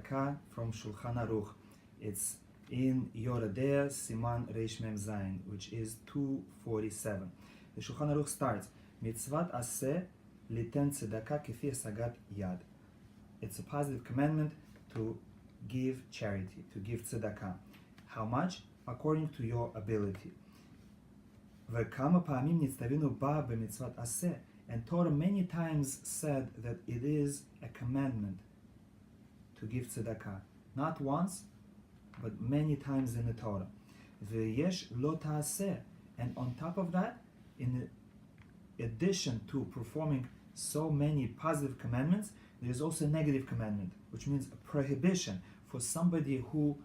tzedakah from Shulchan Aruch. It's in Yoredea Siman Reish Mem Zayin, which is 247. The Shulchan Aruch starts, Mitzvat aseh liten tzedakah kefi sagat yad. It's a positive commandment to give charity, to give tzedakah. How much? According to your ability. וכמה פעמים נצטווינו בה במצוות עשה. And Torah many times said that it is a commandment to give tzedakah. Not once, but many times in the Torah. ויש לא תעשה. And on top of that, in addition to performing so many positive commandments, there is also a negative commandment, which means a prohibition for somebody who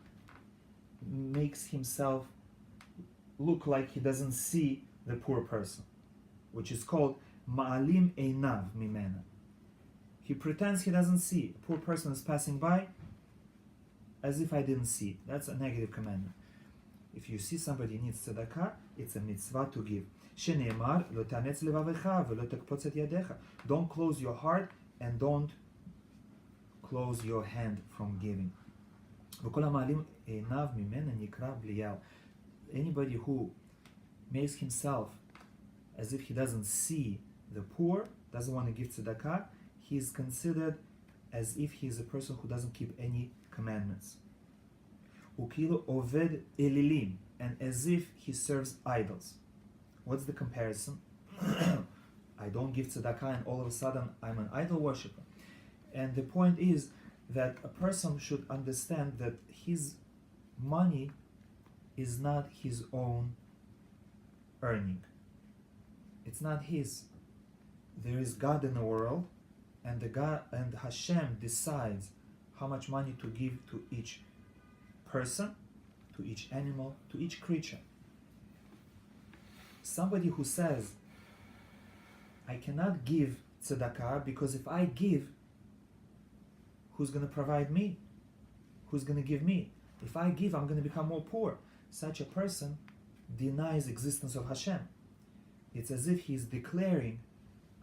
makes himself look like he doesn't see the poor person, which is called ma'alim einav mimena. He pretends he doesn't see. A poor person is passing by as if I didn't see. That's a negative commandment. If you see somebody needs tzedakah, it's a mitzvah to give. Shene'emar lo ta'ametz levavecha velo tekpotz et yadecha. Don't close your heart and don't close your hand from giving. וכל המעלים עיניו ממנה נקרא בליעל. Anybody who makes himself as if he doesn't see the poor, doesn't want to give tzedakah, he is considered as if he is a person who doesn't keep any commandments. וכאילו עובד אלילים, and as if he serves idols. What's the comparison? I don't give tzedakah and all of a sudden I'm an idol worshiper. And the point is that a person should understand that his money is not his own earning. It's not his. There is God in the world, and Hashem decides how much money to give to each person, to each animal, to each creature. Somebody who says, I cannot give tzedakah because if I give, who's going to provide me? Who's going to give me? If I give, I'm going to become more poor. Such a person denies existence of Hashem. It's as if he's declaring,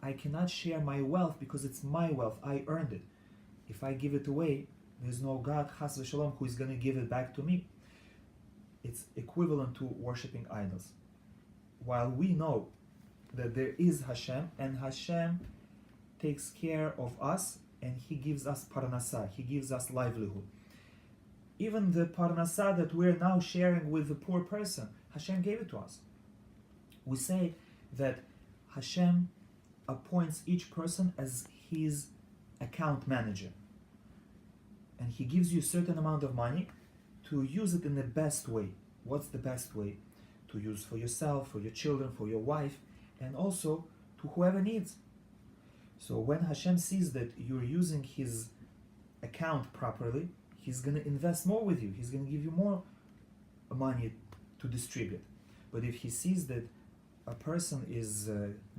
I cannot share my wealth because it's my wealth. I earned it. If I give it away, there's no God, Chas v'Shalom, who is going to give it back to me. It's equivalent to worshipping idols. While we know that there is Hashem, and Hashem takes care of us, and He gives us parnasah, He gives us livelihood. Even the parnasah that we're now sharing with the poor person, Hashem gave it to us. We say that Hashem appoints each person as His account manager. And He gives you a certain amount of money to use it in the best way. What's the best way? To use for yourself, for your children, for your wife, and also to whoever needs. So when Hashem sees that you're using His account properly, He's going to invest more with you. He's going to give you more money to distribute. But if He sees that a person is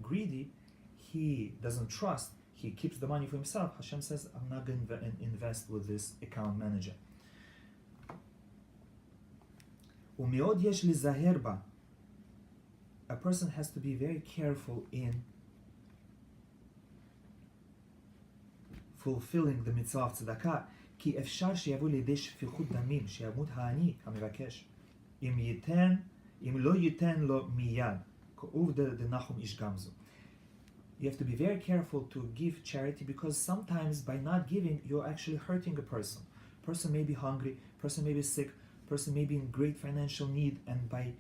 greedy, he doesn't trust, he keeps the money for himself, Hashem says, I'm not going to invest with this account manager. ומאוד יש להיזהר בה. A person has to be very careful in fulfilling the mitzvah of tzedakah, כי אפשר שיבוא לידי שפיכות דמים, שימות העני המבקש. אם לא ייתן לו מיד, כעובדה דנחום איש גמזו. You have to be very careful to give charity, because sometimes by not giving, you're actually hurting a person. Person may be hungry, person may be sick, person may be in great financial need, and by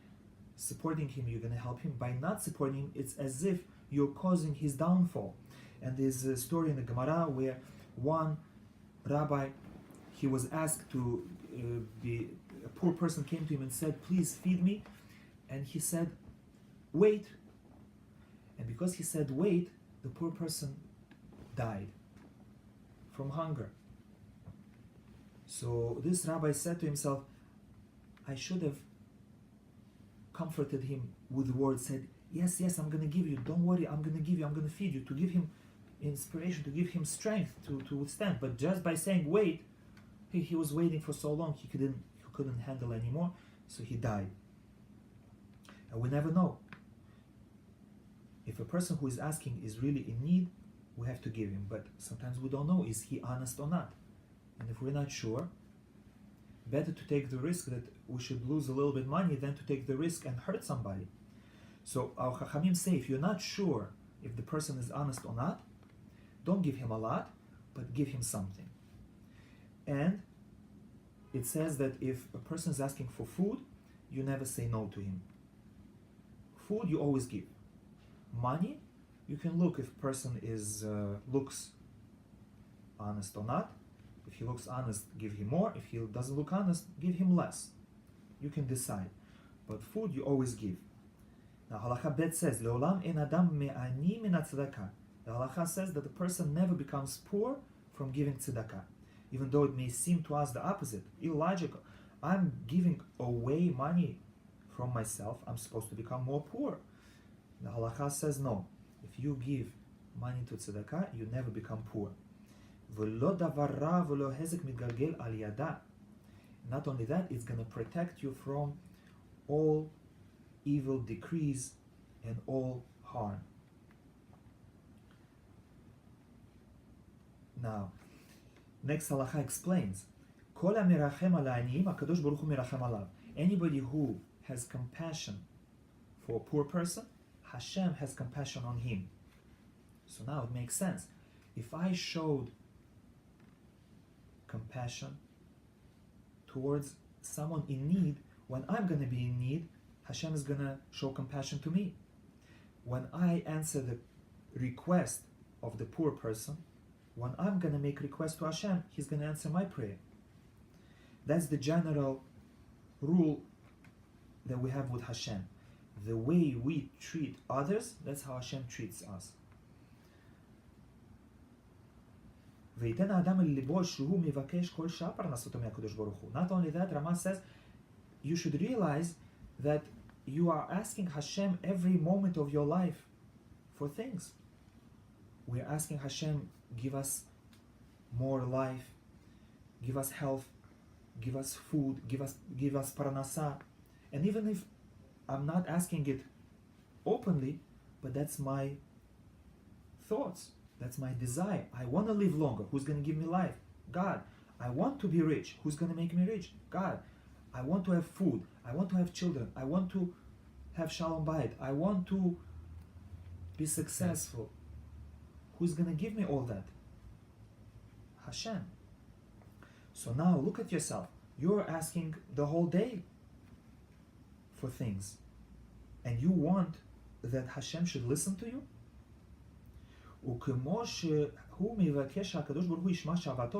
supporting him, you're going to help him. By not supporting him, it's as if you're causing his downfall. And there's a story in the Gemara where one rabbi, he was asked to a poor person came to him and said, please feed me. And he said, wait. And because he said wait, the poor person died from hunger. So this rabbi said to himself, I should have comforted him with the words, said, yes, I'm going to give you, don't worry, I'm going to give you, I'm going to feed you, to give him inspiration, to give him strength to withstand. But just by saying wait, he was waiting for so long, he couldn't handle anymore, so he died. And we never know. If a person who is asking is really in need, we have to give him. But sometimes we don't know, is he honest or not? And if we're not sure, better to take the risk that we should lose a little bit money than to take the risk and hurt somebody. So our Chachamim say, if you're not sure if the person is honest or not, don't give him a lot, but give him something. And it says that if a person is asking for food, you never say no to him. Food you always give. Money, you can look if a person is looks honest or not. If he looks honest, give him more. If he doesn't look honest, give him less. You can decide. But food you always give. Now Halacha Bet says, Leolam en adam me'ani min tzedakah. The Halacha says that the person never becomes poor from giving tzedakah. Even though it may seem to us the opposite, illogical. I'm giving away money from myself, I'm supposed to become more poor. The Halacha says no. If you give money to tzedakah, you never become poor. Not only that, it's going to protect you from all evil decrees and all harm. Now, next halacha explains, anybody who has compassion for a poor person, Hashem has compassion on him. So now it makes sense. If I showed compassion towards someone in need, when I'm going to be in need, Hashem is going to show compassion to me. When I answer the request of the poor person, when I'm going to make request to Hashem, He's going to answer my prayer. That's the general rule that we have with Hashem. The way we treat others, that's how Hashem treats us. Not only that, Rama says, you should realize that you are asking Hashem every moment of your life for things. We're asking Hashem, give us more life, give us health, give us food, give us paranasa. And even if I'm not asking it openly, but that's my thoughts, that's my desire. I want to live longer. Who's going to give me life? God. I want to be rich. Who's going to make me rich? God. I want to have food. I want to have children. I want to have shalom bayit. I want to be successful. Who's going to give me all that? Hashem. So now look at yourself. You're asking the whole day for things. And you want that Hashem should listen to you?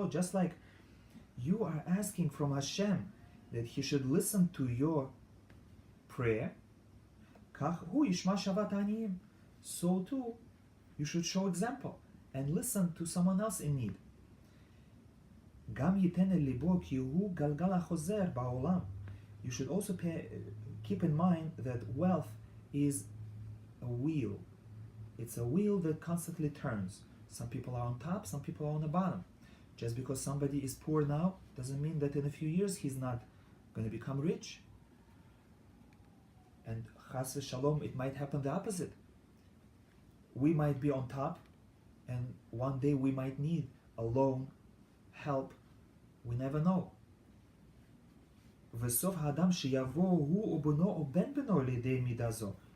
Just like you are asking from Hashem that He should listen to your prayer, so too you should show example and listen to someone else in need. You should also keep in mind that wealth is a wheel. It's a wheel that constantly turns. Some people are on top, some people are on the bottom. Just because somebody is poor now doesn't mean that in a few years he's not going to become rich. And chas v'shalom, it might happen the opposite. We might be on top, and one day we might need a loan, help. We never know.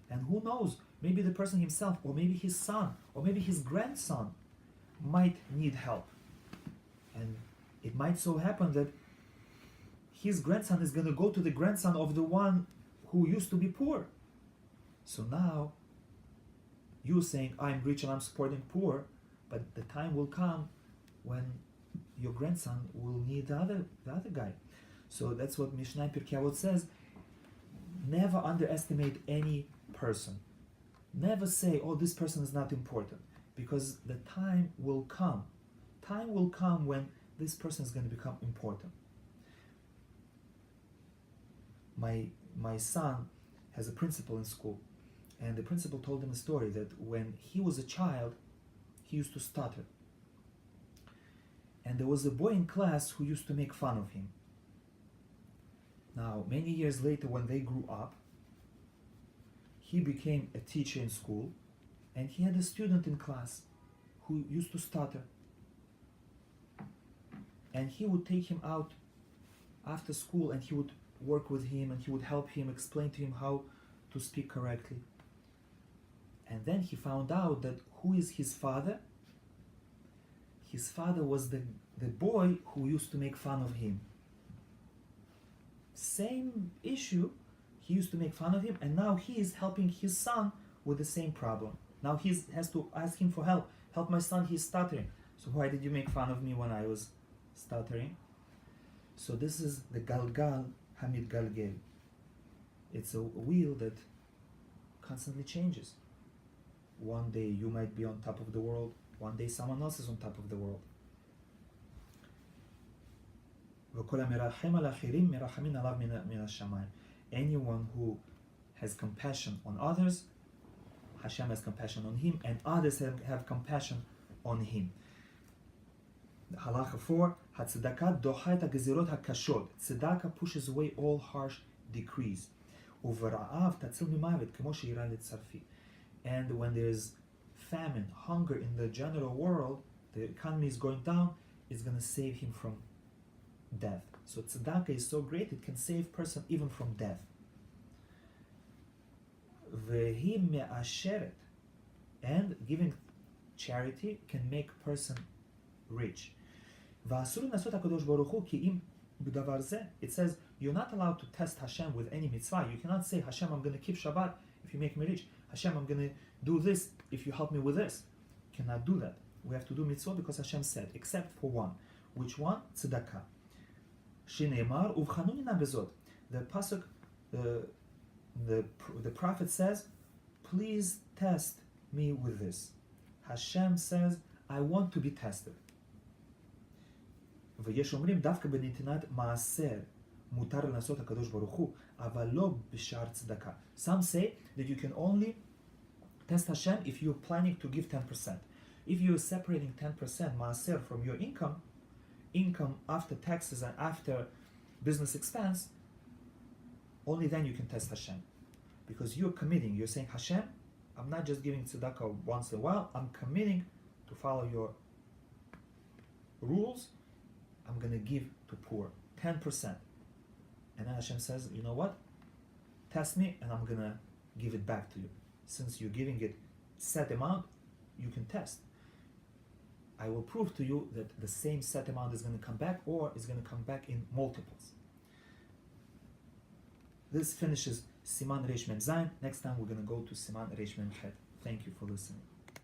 And who knows, maybe the person himself, or maybe his son, or maybe his grandson might need help. And it might so happen that his grandson is going to go to the grandson of the one who used to be poor. So now, you're saying, I'm rich and I'm supporting poor, but the time will come when your grandson will need the other guy. So that's what Mishnah Pirkei Avot says. Never underestimate any person. Never say, oh, this person is not important, because the time will come. Time will come when this person is going to become important. My son has a principal in school, and the principal told him a story that when he was a child, he used to stutter. And there was a boy in class who used to make fun of him. Now, many years later, when they grew up, he became a teacher in school, and he had a student in class who used to stutter. and he would take him out after school, and he would work with him, and he would help him, explain to him how to speak correctly. And then he found out that who is his father? His father was the boy who used to make fun of him. Same issue, he used to make fun of him, and now he is helping his son with the same problem. Now he has to ask him for help. Help my son, he's stuttering. So why did you make fun of me when I was stuttering? So this is the Galgal Hamid Galgel. It's a wheel that constantly changes. One day you might be on top of the world, one day someone else is on top of the world. Anyone who has compassion on others, Hashem has compassion on him, and others have compassion on him. Halacha 4, Tzedakah docha et hagezirot hakashot. Tzedakah pushes away all harsh decrees. Uvera'av tatzil mimavet kemo she'ira letzarfi. And when there's famine, hunger in the general world, the economy is going down, it's going to save him from death. So tzedakah is so great, it can save person even from death. Vehi me'asheret. And giving charity can make person rich. It says you're not allowed to test Hashem with any mitzvah. You cannot say, Hashem, I'm going to keep Shabbat if you make me rich. Hashem, I'm going to do this if you help me with this. You cannot do that. We have to do mitzvah because Hashem said, except for one. Which one? Tzedakah. Shineimar uvchanunina bezot. The pasuk, the prophet says, please test me with this. Hashem says, I want to be tested. ויש אומרים דווקא בנתינת מעשר מותר לנסות הקדוש ברוך הוא, אבל לא בשאר צדקה. Some say that you can only test Hashem if you're planning to give 10%. If you're separating 10% מעשר from your income after taxes and after business expense, only then you can test Hashem. Because you're committing, you're saying, Hashem, I'm not just giving tzedakah once in a while, I'm committing to follow your rules. I'm going to give to poor 10%. And then Hashem says, you know what? Test me and I'm going to give it back to you. Since you're giving it set amount, you can test. I will prove to you that the same set amount is going to come back, or is going to come back in multiples. This finishes Siman Reish Mem Zayin. Next time we're going to go to Siman Reish Mem Chet. Thank you for listening.